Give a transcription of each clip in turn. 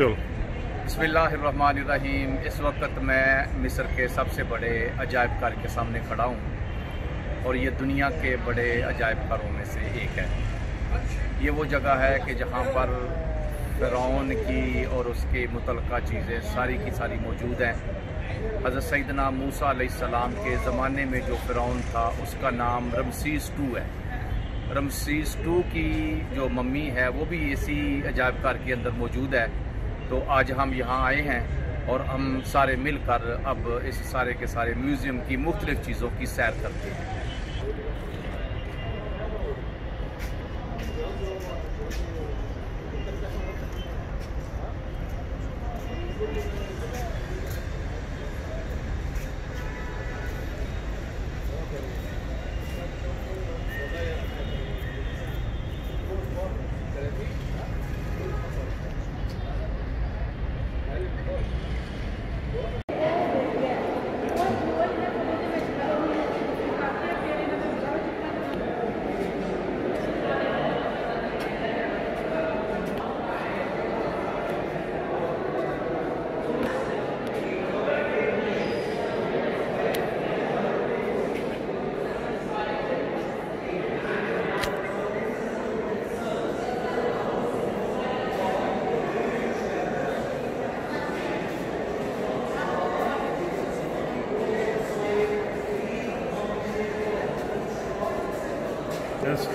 चलो। बिस्मिल्लाहिर्रहमानिर्रहीम। इस वक्त मैं मिस्र के सबसे बड़े अजायब घर के सामने खड़ा हूँ और ये दुनिया के बड़े अजायब घरों में से एक है। ये वो जगह है कि जहाँ पर फ़िरौन की और उसके मुतल्लिक़ा चीज़ें सारी की सारी मौजूद हैं। हज़रत सैयदना मूसा अलैहिस्सलाम के ज़माने में जो फ़िरौन था उसका नाम रमसीस II है। रमसीस II की जो मम्मी है वो भी इसी अजायब घर के अंदर मौजूद है। तो आज हम यहाँ आए हैं और हम सारे मिलकर अब इस सारे के सारे म्यूज़ियम की मुख्तलिफ़ चीज़ों की सैर करते हैं।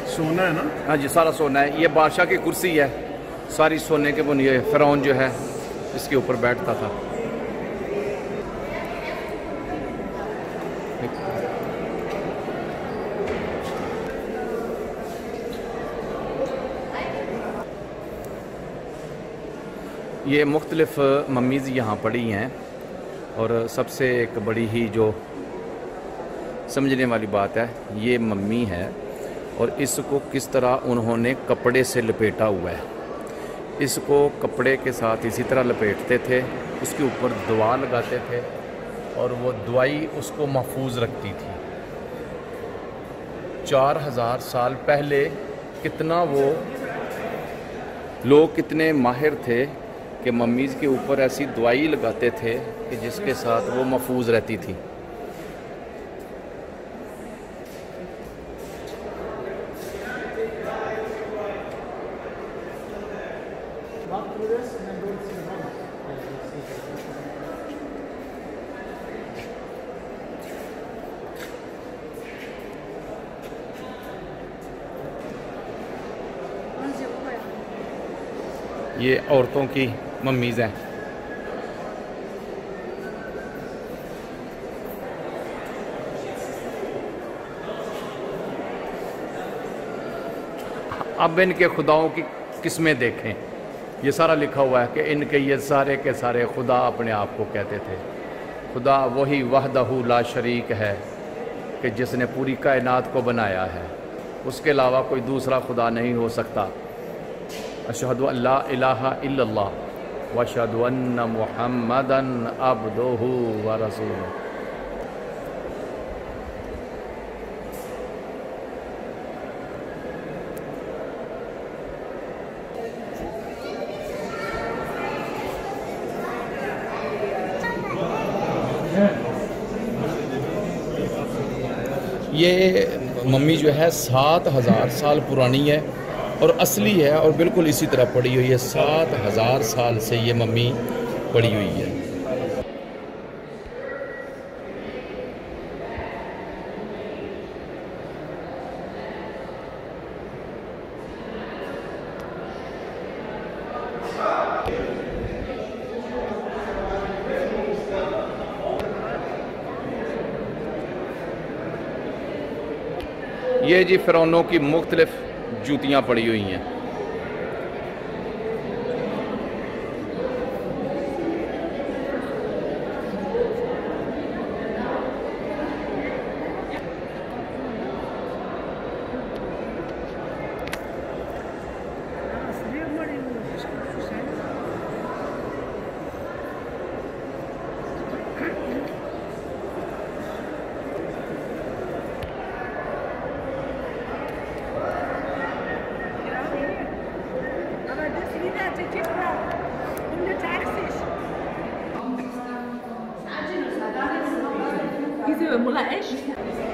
सोना है ना? हाँ जी, सारा सोना है। ये बादशाह की कुर्सी है, सारी सोने के बनी है। फ़िरौन जो है इसके ऊपर बैठता था। ये मुख्तलिफ़ मम्मीज़ यहाँ पड़ी हैं और सबसे एक बड़ी ही जो समझने वाली बात है, ये मम्मी है और इसको किस तरह उन्होंने कपड़े से लपेटा हुआ है। इसको कपड़े के साथ इसी तरह लपेटते थे, उसके ऊपर दुआ लगाते थे और वो दुआई उसको महफूज रखती थी। 4000 साल पहले कितना वो लोग कितने माहिर थे कि मम्मीज़ के ऊपर ऐसी दुआई लगाते थे कि जिसके साथ वो महफूज रहती थी। ये औरतों की मम्मीज़ हैं। अब इनके खुदाओं की किस्में देखें। ये सारा लिखा हुआ है कि इनके ये सारे के सारे खुदा अपने आप को कहते थे। खुदा वही वहदहू ला शरीक है कि जिसने पूरी कायनात को बनाया है, उसके अलावा कोई दूसरा खुदा नहीं हो सकता। अशहदु अल्ला इलाहा इल्लल्लाह व अशहदु अन्ना मुहम्मदन अब्दुहु व रसूलुहु। ये मम्मी जो है 7000 साल पुरानी है और असली है और बिल्कुल इसी तरह पड़ी हुई है। 7000 साल से ये मम्मी पड़ी हुई है। ये जी फ़िरौनों की मुख्तलिफ़ जूतियाँ पड़ी हुई हैं।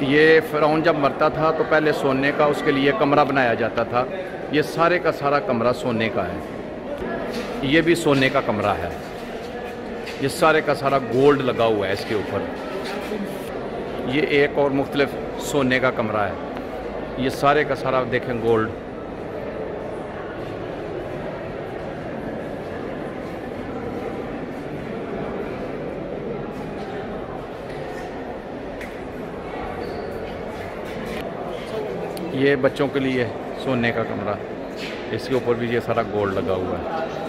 ये फ़िरौन जब मरता था तो पहले सोने का उसके लिए कमरा बनाया जाता था। ये सारे का सारा कमरा सोने का है। ये भी सोने का कमरा है। ये सारे का सारा गोल्ड लगा हुआ है इसके ऊपर। ये एक और मुख्तलिफ सोने का कमरा है। ये सारे का सारा देखें गोल्ड। ये बच्चों के लिए सोने का कमरा, इसके ऊपर भी ये सारा गोल्ड लगा हुआ है।